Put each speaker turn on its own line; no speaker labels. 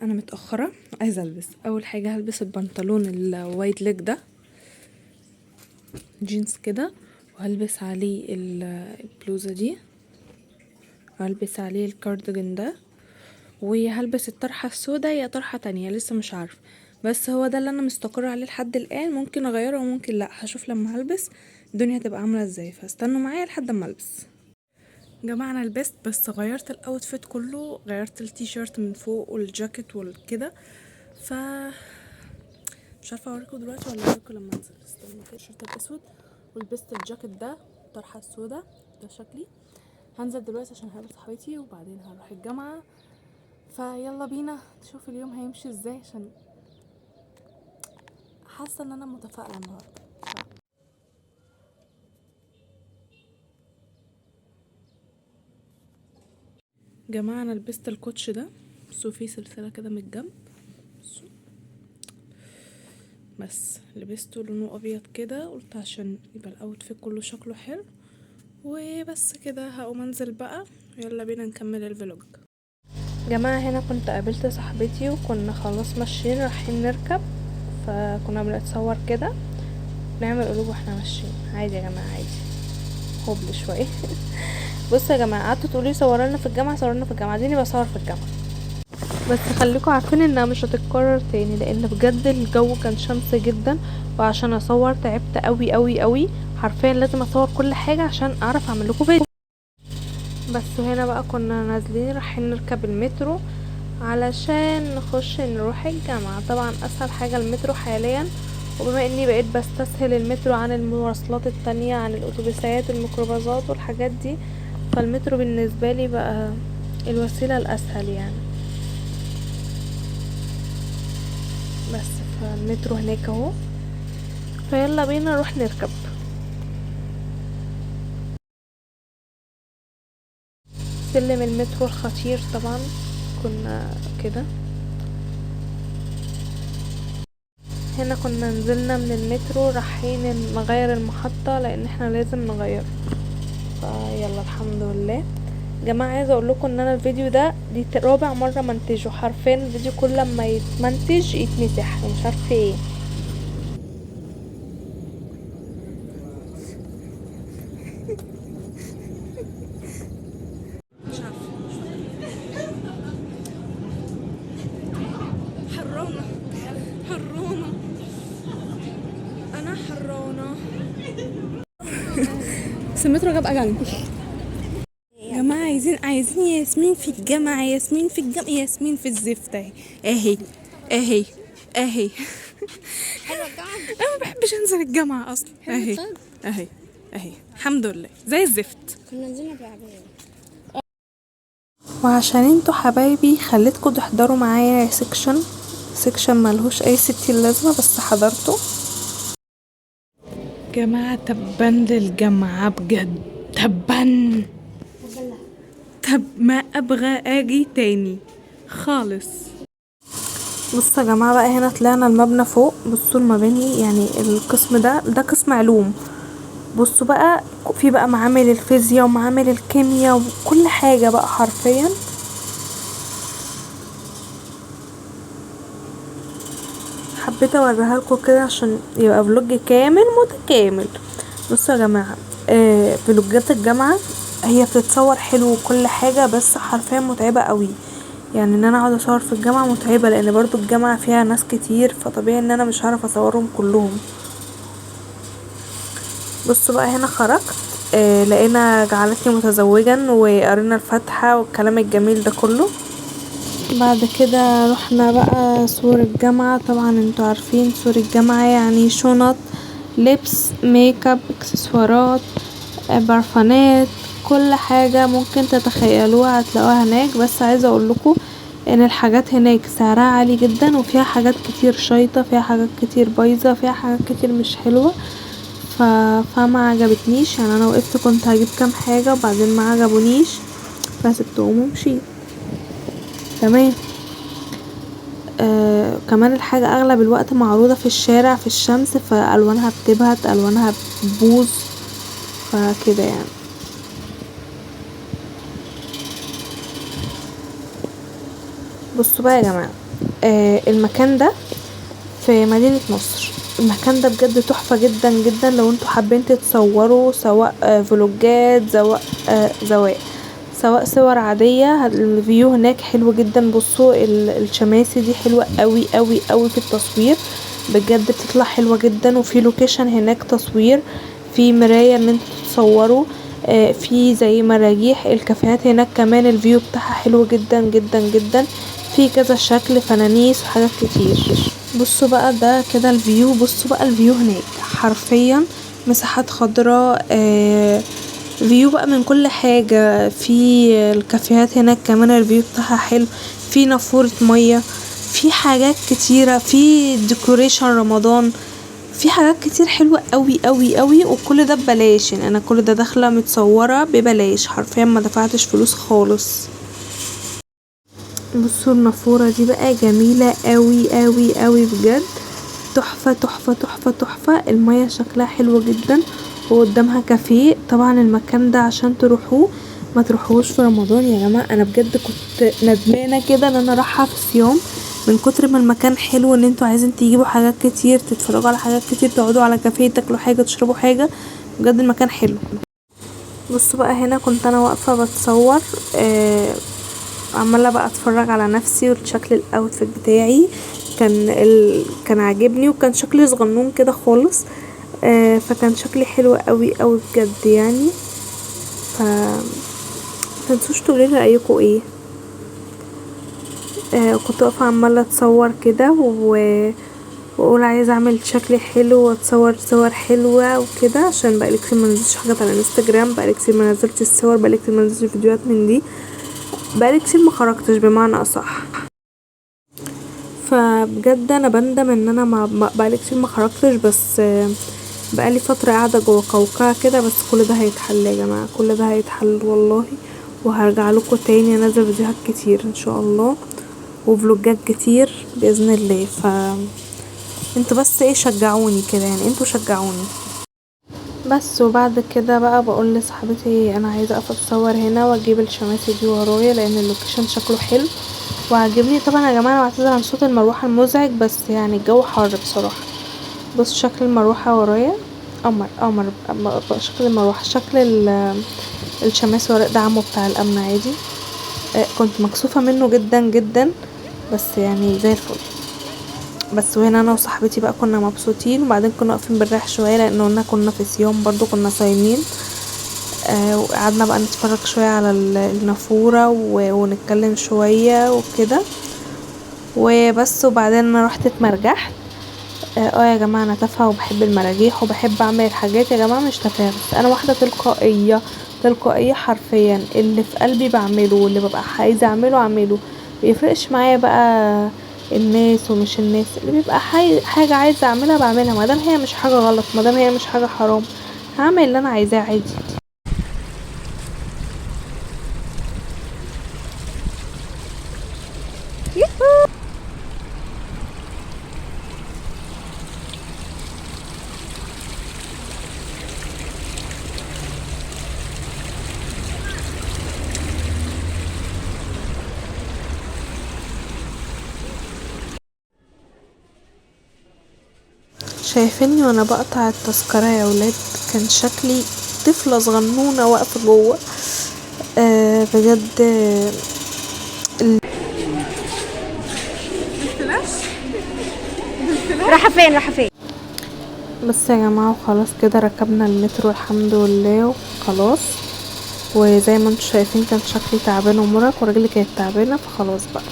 انا متاخره عايزه البس. اول حاجه هلبس البنطلون الوايت ليج ده جينز كده، وهلبس عليه البلوزه دي، وهلبس عليه الكارديجان ده، وهلبس الطرحه السوداء يا طرحه تانية لسه مش عارفه، بس هو ده اللي انا مستقره عليه لحد الان. ممكن اغيره وممكن لا، هشوف لما هلبس الدنيا هتبقى عامله ازاي، فاستنوا معايا لحد ما البس. جماعة انا لبست بس غيرت الاوتفيت كله، غيرت التيشيرت من فوق والجاكيت والكده، ف مش عارفه اوريكم دلوقتي ولا اوريكم لما انزل. استنى كده، الشورت الاسود ولبست الجاكيت ده الطرحه السوداء ده شكلي. هنزل دلوقتي عشان هقابل صاحبتي وبعدين هروح الجامعه، فيلا بينا نشوف اليوم هيمشي ازاي، عشان حاسه ان انا متفائله النهارده. جماعه انا لبست الكوتش ده، بصوا فيه سلسله كده من الجنب، بس لبسته لونه ابيض كده، قلت عشان يبقى الاوتفيت كله شكله حلو. وبس كده هقوم انزل بقى، يلا بينا نكمل الفلوج. جماعة هنا كنت قابلت صاحبتي وكنا خلاص ماشيين رايحين نركب، فكنا بنتصور كده نعمل قلوب واحنا ماشيين عادي يا جماعة، عادي هبل شوية. بصوا يا جماعة، قعدتوا تقولي صورنا في الجامعة صورنا في الجامعة، ديني بصور في الجامعة، بس خليكم عارفين انها مش هتتكرر تاني، لان بجد الجو كان شمس جدا، وعشان اصور تعبت قوي قوي قوي، حرفيا لازم اصور كل حاجة عشان اعرف اعمل لكم فيديو. بس هنا بقى كنا نازلين رايحين نركب المترو علشان نخش نروح الجامعة. طبعا اسهل حاجة المترو حاليا، وبما اني بقيت بستسهل المترو عن المواصلات التانية، عن الاتوبيسات والميكروباصات والحاجات دي، فالمترو بالنسبة لي بقى الوسيلة الاسهل يعني. بس فالمترو هناك اهو، فيلا بينا نروح نركب. سلم المترو الخطير طبعا، كنا كده هنا كنا نزلنا من المترو رايحين نغير المحطة، لان احنا لازم نغير، فيلا الحمد لله. جماعة عايزة اقول لكم ان انا الفيديو ده دي رابع مرة منتجه، حرفيا الفيديو كل ما يتمنتج يتمسح، مش عارفة ايه. مش عارفة حرانة حرانة، انا حرانة. بس المترو جاب اجل. يا جماعة عايزين ياسمين في الجامعة، ياسمين في الجامعة، ياسمين في الزفت اهي اهي اهي اهي. انا ما بحبش انزل الجامعة اصلا، اهي اهي اهي الحمد لله زي الزفت.
كنا نزلنا بالعربية.
وعشان انتوا حبايبي خليتكم تحضروا معايا سيكشن ملهوش اي ستين لازمة، بس حضرته. جماعة تبان للجامعة بجد، تبان. طب ما ابغى اجي تاني خالص. بصوا يا جماعة بقى، هنا طلعنا المبنى فوق، بصوا المباني يعني القسم ده قسم علوم. بصوا بقى في بقى معامل الفيزياء ومعامل الكيمياء وكل حاجة بقى حرفيا. حبيت اوريها لكم كده عشان يبقى فلوج كامل متكامل. بصوا يا جماعة، فلوجات الجامعة هي بتتصور حلو وكل حاجة، بس حرفيا متعبة قوي، يعني ان انا اقعد اصور في الجامعة متعبة، لان برضو الجامعة فيها ناس كتير، فطبيعي ان انا مش هعرف اصورهم كلهم. بصوا بقى هنا خرجت، لقينا جعلتني متزوجا وقرينا الفاتحة والكلام الجميل ده كله. بعد كده رحنا بقى سور الجامعة. طبعا انتوا عارفين سور الجامعة يعني شنط، لبس، ميك اب، اكسسوارات، برفانات، كل حاجة ممكن تتخيلوها هتلاقوها هناك. بس عايزة اقول لكم ان الحاجات هناك سعرها عالي جدا، وفيها حاجات كتير شايطة، فيها حاجات كتير بايظة، فيها حاجات كتير مش حلوة، فما عجبتنيش. يعني انا وقفت كنت هجيب كام حاجة وبعدين ما عجبونيش فسبتهم ومشيت. تمام. كمان الحاجة اغلب الوقت معروضة في الشارع في الشمس، فالوانها بتبهت، الوانها بتبوظ، فكده يعني. بصوا بقى يا جماعة، المكان ده في مدينة نصر. المكان ده بجد تحفة جدا جدا لو انتوا حابين تتصوروا، سواء فلوجات سواء صور عادية. الفيو هناك حلو جدا. بصوا الشماسي دي حلوة قوي قوي قوي في التصوير، بجد بتطلع حلوة جدا. وفي لوكيشن هناك تصوير، في مراية ان انتوا تتصوروا، في زي مراجيح. الكافيهات هناك كمان الفيو بتاعها حلو جدا جدا جدا، في كذا شكل فنانيس وحاجات كتير. بصوا بقى ده كده الفيو. بصوا بقى الفيو هناك حرفيا مساحات خضراء، فيو بقى من كل حاجة. في الكافيهات هناك كمان الفيو بتاعها حلو، في نافورة مية، في حاجات كتيرة، في ديكوريشن رمضان، في حاجات كتير حلوة قوي قوي قوي. وكل ده ببلاش، يعني انا كل ده داخلة متصورة ببلاش حرفيا، ما دفعتش فلوس خالص. بصوا النافورة دي بقى جميلة قوي قوي قوي بجد، تحفة تحفة تحفة تحفة. المية شكلها حلو جدا، وقدامها كافيه. طبعا المكان ده عشان تروحوه ما تروحوش في رمضان يا جماعة. انا بجد كنت ندمانة كده ان انا رايحة في صيام، من كتر ما المكان حلو ان انتوا عايزين تجيبوا حاجات كتير، تتفرجوا على حاجات كتير، تقعدوا على كافيه، تاكلوا حاجة، تشربوا حاجة. بجد المكان حلو. بصوا بقى هنا كنت انا واقفة بتصور، عمالة بقى اتفرج على نفسي وشكل الاوتفيت بتاعي. كان عاجبني، وكان شكلي صغنون كده خالص، فكان شكلي حلو قوي قوي بجد يعني. ف متنسوش تقوليلي رأيكم ايه. كنت واقفة عمالة اتصور كده واقول عايزة اعمل شكلي حلو واتصور صور حلوة وكده، عشان بقالي كتير منزلتش حاجات على الانستجرام، بقالي كتير منزلتش الصور، بقالي كتير منزلتش فيديوهات من دي، بقالي كتير مخرجتش بمعنى اصح. فبجد انا بندم ان انا بقالي كتير مخرجتش، بس بقالي فترة قاعدة جوا قوقعة كده. بس كل ده هيتحل يا جماعة، كل ده هيتحل والله، وهرجع لكم تاني انزل فيديوهات كتير ان شاء الله، وفلوجات كتير باذن الله. انتوا بس ايه شجعوني كده، يعني انتوا شجعوني بس. وبعد كده بقى بقول لصاحبتي انا عايزه اقف اتصور هنا واجيب الشماسي دي ورايا، لان اللوكيشن شكله حلو وعجبني. طبعا يا جماعه انا بعتذر عن صوت المروحه المزعج، بس يعني الجو حر بصراحه. بص شكل المروحه ورايا، قمر شكل المروحه، شكل الشماسي ورايا ده عمو بتاع الامن عادي. كنت مكسوفه منه جدا جدا، بس يعني زي الفل. بس وهنا انا وصاحبتي بقى كنا مبسوطين، وبعدين كنا واقفين بنريح شويه لان كنا في صيام برضو، كنا صايمين. وقعدنا بقى نتفرج شويه على النافوره ونتكلم شويه وكده وبس. وبعدين انا رحت اتمرجحت. يا جماعه انا تافهه وبحب المراجيح وبحب اعمل الحاجات يا جماعه، مش تفاهه، بس انا واحده تلقائيه حرفيا. اللي في قلبي بعمله، واللي ببقى عايزه اعمله. مبيفرقش معايا بقى الناس ومش الناس، اللي بيبقى حاجه عايزه اعملها بعملها، مادام هي مش حاجه غلط، مادام هي مش حاجه حرام، هعمل اللي انا عايزاه عادي. شايفيني وانا بقطع التذكرة يا ولاد؟ كان شكلي طفلة صغنونة واقفة جوه. بجد.
رايحة فين؟
بس يا جماعة وخلاص كده ركبنا المترو الحمد لله وخلاص. وزي ما انتوا شايفين كان شكلي تعبان ومرهق ورجلي كانت تعبانة، فخلاص بقى